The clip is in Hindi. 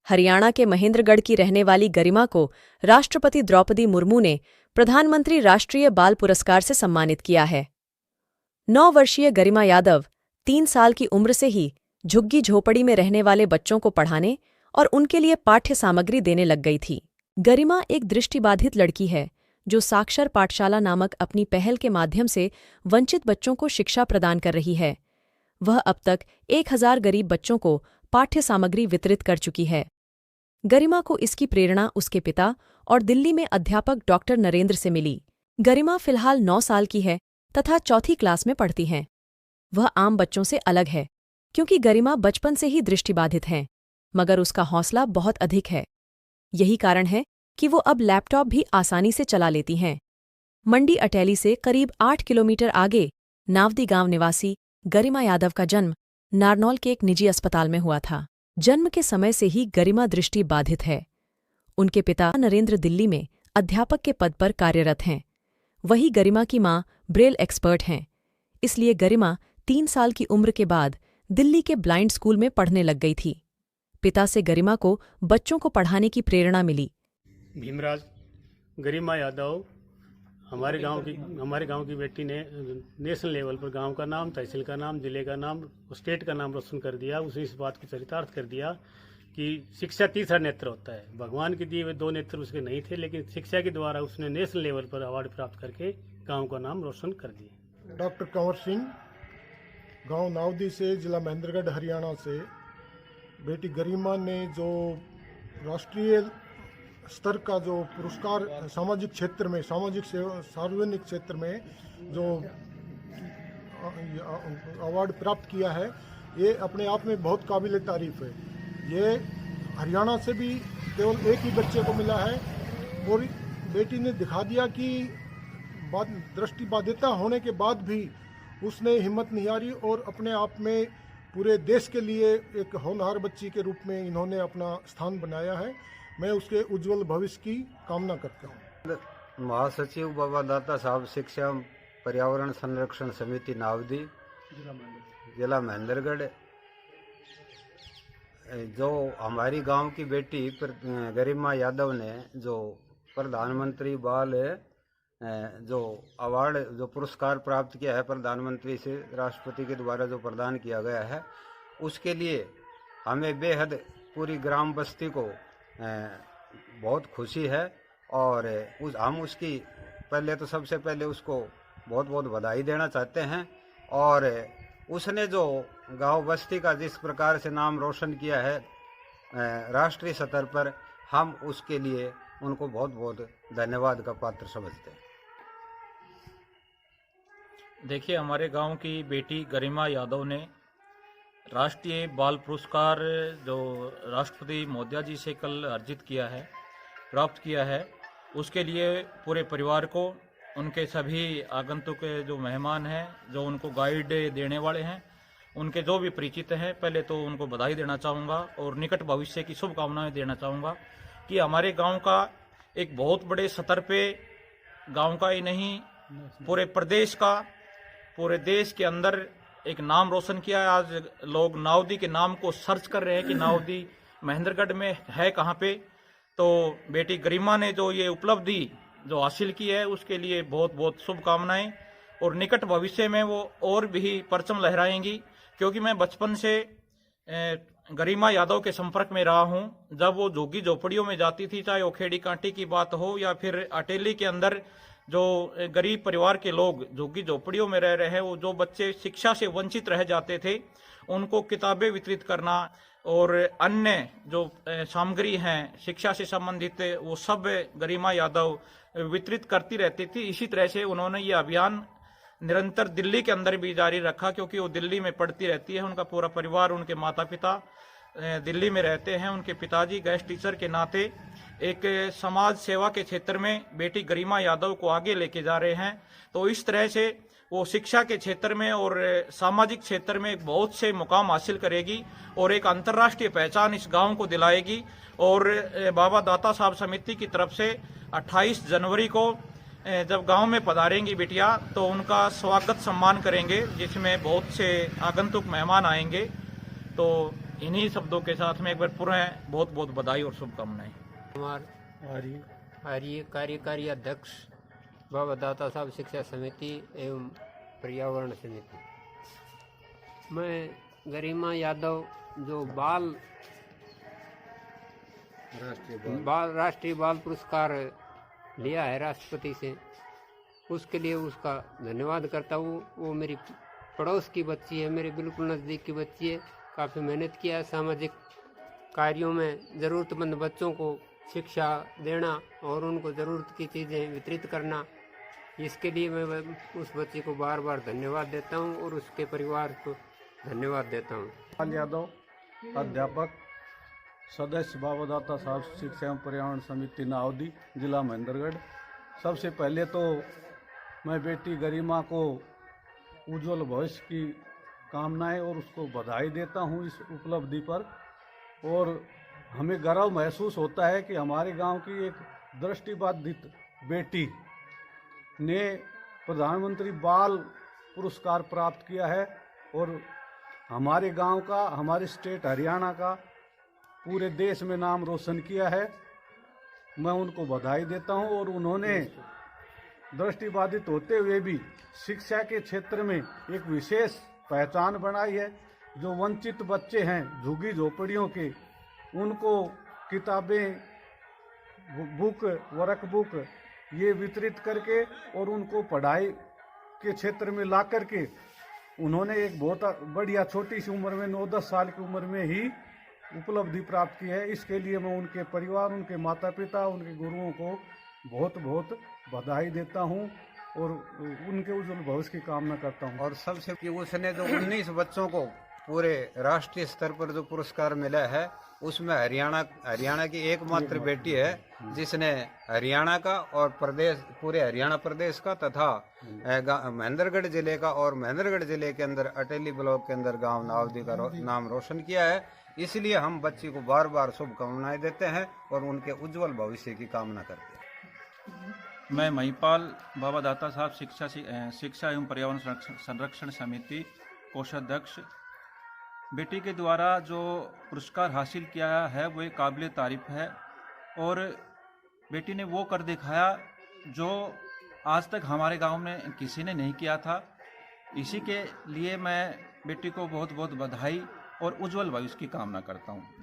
हरियाणा के महेंद्रगढ़ की रहने वाली गरिमा को राष्ट्रपति द्रौपदी मुर्मू ने प्रधानमंत्री राष्ट्रीय बाल पुरस्कार से सम्मानित किया है। 9 वर्षीय गरिमा यादव 3 साल की उम्र से ही झुग्गी झोपड़ी में रहने वाले बच्चों को पढ़ाने और उनके लिए पाठ्य सामग्री देने लग गई थी। गरिमा एक दृष्टिबाधित लड़की है जो साक्षर पाठशाला नामक अपनी पहल के माध्यम से वंचित बच्चों को शिक्षा प्रदान कर रही है। वह अब तक 1000 गरीब बच्चों को पाठ्य सामग्री वितरित कर चुकी है। गरिमा को इसकी प्रेरणा उसके पिता और दिल्ली में अध्यापक डॉक्टर नरेंद्र से मिली। गरिमा फिलहाल 9 साल की है तथा 4ठी क्लास में पढ़ती हैं। वह आम बच्चों से अलग है क्योंकि गरिमा बचपन से ही दृष्टिबाधित है, मगर उसका हौसला बहुत अधिक है। यही कारण है कि वो अब लैपटॉप भी आसानी से चला लेती हैं। मंडी अटैली से करीब 8 किलोमीटर आगे नावदी गांव निवासी गरिमा यादव का जन्म नारनौल के एक निजी अस्पताल में हुआ था। जन्म के समय से ही गरिमा दृष्टि बाधित है। उनके पिता नरेंद्र दिल्ली में अध्यापक के पद पर कार्यरत हैं। वही गरिमा की मां ब्रेल एक्सपर्ट हैं। इसलिए गरिमा 3 साल की उम्र के बाद दिल्ली के ब्लाइंड स्कूल में पढ़ने लग गई थी। पिता से गरिमा को बच्चों को पढ़ाने की प्रेरणा मिली। भीमराज गरिमा यादव हमारे गांव की बेटी ने नेशनल लेवल पर गांव का नाम, तहसील का नाम, जिले का नाम, स्टेट का नाम रोशन कर दिया। उसने इस बात को चरितार्थ कर दिया कि शिक्षा तीसरा नेत्र होता है। भगवान के दिए हुए 2 नेत्र उसके नहीं थे, लेकिन शिक्षा के द्वारा उसने नेशनल लेवल पर अवार्ड प्राप्त करके गाँव का नाम रोशन कर दिया। डॉक्टर कंवर सिंह, गांव नावदी से, जिला महेंद्रगढ़, हरियाणा से। बेटी गरिमा ने जो राष्ट्रीय स्तर का जो पुरस्कार सामाजिक क्षेत्र में, सार्वजनिक क्षेत्र में जो अवार्ड प्राप्त किया है, ये अपने आप में बहुत काबिल तारीफ है। ये हरियाणा से भी केवल एक ही बच्चे को मिला है और बेटी ने दिखा दिया कि दृष्टिबाधिता होने के बाद भी उसने हिम्मत नहीं हारी और अपने आप में पूरे देश के लिए एक होनहार बच्ची के रूप में इन्होंने अपना स्थान बनाया है। मैं उसके उज्जवल भविष्य की कामना करता हूँ। महासचिव बाबा दाता साहब शिक्षा पर्यावरण संरक्षण समिति नावदी, जिला महेंद्रगढ़। जो हमारी गांव की बेटी गरिमा यादव ने जो प्रधानमंत्री बाल जो अवार्ड, जो पुरस्कार प्राप्त किया है प्रधानमंत्री से, राष्ट्रपति के द्वारा जो प्रदान किया गया है, उसके लिए हमें बेहद पूरी ग्राम बस्ती को बहुत खुशी है। और हम उसकी सबसे पहले उसको बहुत बहुत बधाई देना चाहते हैं। और उसने जो गांव बस्ती का जिस प्रकार से नाम रोशन किया है राष्ट्रीय स्तर पर, हम उसके लिए उनको बहुत बहुत धन्यवाद का पात्र समझते हैं। देखिए, हमारे गांव की बेटी गरिमा यादव ने राष्ट्रीय बाल पुरस्कार जो राष्ट्रपति महोदया जी से कल अर्जित किया है, प्राप्त किया है, उसके लिए पूरे परिवार को, उनके सभी आगंतुक जो मेहमान हैं, जो उनको गाइड देने वाले हैं, उनके जो भी परिचित हैं, पहले तो उनको बधाई देना चाहूँगा और निकट भविष्य की शुभकामनाएं देना चाहूँगा कि हमारे गांव का एक बहुत बड़े स्तर पे, गांव का ही नहीं पूरे प्रदेश का, पूरे देश के अंदर एक नाम रोशन किया है। आज लोग नावदी के नाम को सर्च कर रहे हैं कि नावदी महेंद्रगढ़ में है कहाँ पे। तो बेटी गरिमा ने जो ये उपलब्धि जो हासिल की है, उसके लिए बहुत बहुत शुभकामनाएं। और निकट भविष्य में वो और भी परचम लहराएंगी, क्योंकि मैं बचपन से गरिमा यादव के संपर्क में रहा हूं। जब वो झुग्गी झोपड़ियों में जाती थी, चाहे वो खेड़ी कांटी की बात हो या फिर अटेली के अंदर जो गरीब परिवार के लोग झुग्गी झोपड़ियों में रह रहे हैं, वो जो बच्चे शिक्षा से वंचित रह जाते थे, उनको किताबें वितरित करना और अन्य जो सामग्री हैं शिक्षा से संबंधित, वो सब गरिमा यादव वितरित करती रहती थी। इसी तरह से उन्होंने ये अभियान निरंतर दिल्ली के अंदर भी जारी रखा, क्योंकि वो दिल्ली में पढ़ती रहती है। उनका पूरा परिवार, उनके माता पिता दिल्ली में रहते हैं। उनके पिताजी गेस्ट टीचर के नाते एक समाज सेवा के क्षेत्र में बेटी गरिमा यादव को आगे लेके जा रहे हैं। तो इस तरह से वो शिक्षा के क्षेत्र में और सामाजिक क्षेत्र में बहुत से मुकाम हासिल करेगी और एक अंतर्राष्ट्रीय पहचान इस गांव को दिलाएगी। और बाबा दाता साहब समिति की तरफ से 28 जनवरी को जब गांव में पधारेंगी बिटिया, तो उनका स्वागत सम्मान करेंगे, जिसमें बहुत से आगंतुक मेहमान आएंगे। तो इन्हीं शब्दों के साथ में एक बार पुनः बहुत बहुत बधाई और शुभकामनाएं। कुमार आर्य कार्यकारी अध्यक्ष बाबा दाता साहब शिक्षा समिति एवं पर्यावरण समिति। मैं गरिमा यादव जो राष्ट्रीय बाल पुरस्कार लिया है राष्ट्रपति से, उसके लिए उसका धन्यवाद करता हूँ। वो मेरी पड़ोस की बच्ची है, मेरे बिल्कुल नज़दीक की बच्ची है। काफ़ी मेहनत किया है सामाजिक कार्यों में, ज़रूरतमंद बच्चों को शिक्षा देना और उनको ज़रूरत की चीज़ें वितरित करना। इसके लिए मैं उस बच्ची को बार बार धन्यवाद देता हूँ और उसके परिवार को धन्यवाद देता हूँ। लाल यादव, अध्यापक, सदस्य बाबा दाता साहब शिक्षा एवं पर्यावरण समिति नावदी, जिला महेंद्रगढ़। सबसे पहले तो मैं बेटी गरिमा को उज्जवल भविष्य की कामनाएं और उसको बधाई देता हूं इस उपलब्धि पर। और हमें गर्व महसूस होता है कि हमारे गांव की एक दृष्टिबाधित बेटी ने प्रधानमंत्री बाल पुरस्कार प्राप्त किया है और हमारे गांव का, हमारे स्टेट हरियाणा का पूरे देश में नाम रोशन किया है। मैं उनको बधाई देता हूं। और उन्होंने दृष्टिबाधित होते हुए भी शिक्षा के क्षेत्र में एक विशेष पहचान बनाई है। जो वंचित बच्चे हैं झुग्गी झोपड़ियों के, उनको किताबें, बुक, वर्कबुक ये वितरित करके और उनको पढ़ाई के क्षेत्र में ला करके उन्होंने एक बहुत बढ़िया छोटी सी उम्र में 9-10 साल की उम्र में ही उपलब्धि प्राप्त की है। इसके लिए मैं उनके परिवार, उनके माता पिता, उनके गुरुओं को बहुत बहुत बधाई देता हूं और उनके उज्जवल भविष्य की कामना करता हूं। और सबसे कि उसने जो 19 बच्चों को पूरे राष्ट्रीय स्तर पर जो पुरस्कार मिला है, उसमें हरियाणा की एकमात्र बेटी है जिसने हरियाणा का और पूरे हरियाणा प्रदेश का तथा महेंद्रगढ़ जिले का और महेंद्रगढ़ जिले के अंदर अटेली ब्लॉक के अंदर गांव नावदी का नाम रोशन किया है। इसलिए हम बच्ची को बार बार शुभकामनाएं देते हैं और उनके उज्जवल भविष्य की कामना करते हैं। मैं महिपाल, बाबा दाता साहब शिक्षा एवं पर्यावरण संरक्षण समिति कोषाध्यक्ष। बेटी के द्वारा जो पुरस्कार हासिल किया है वो एक काबिल तारीफ है और बेटी ने वो कर दिखाया जो आज तक हमारे गांव में किसी ने नहीं किया था। इसी के लिए मैं बेटी को बहुत बहुत बधाई और उज्जवल भविष्य की कामना करता हूं।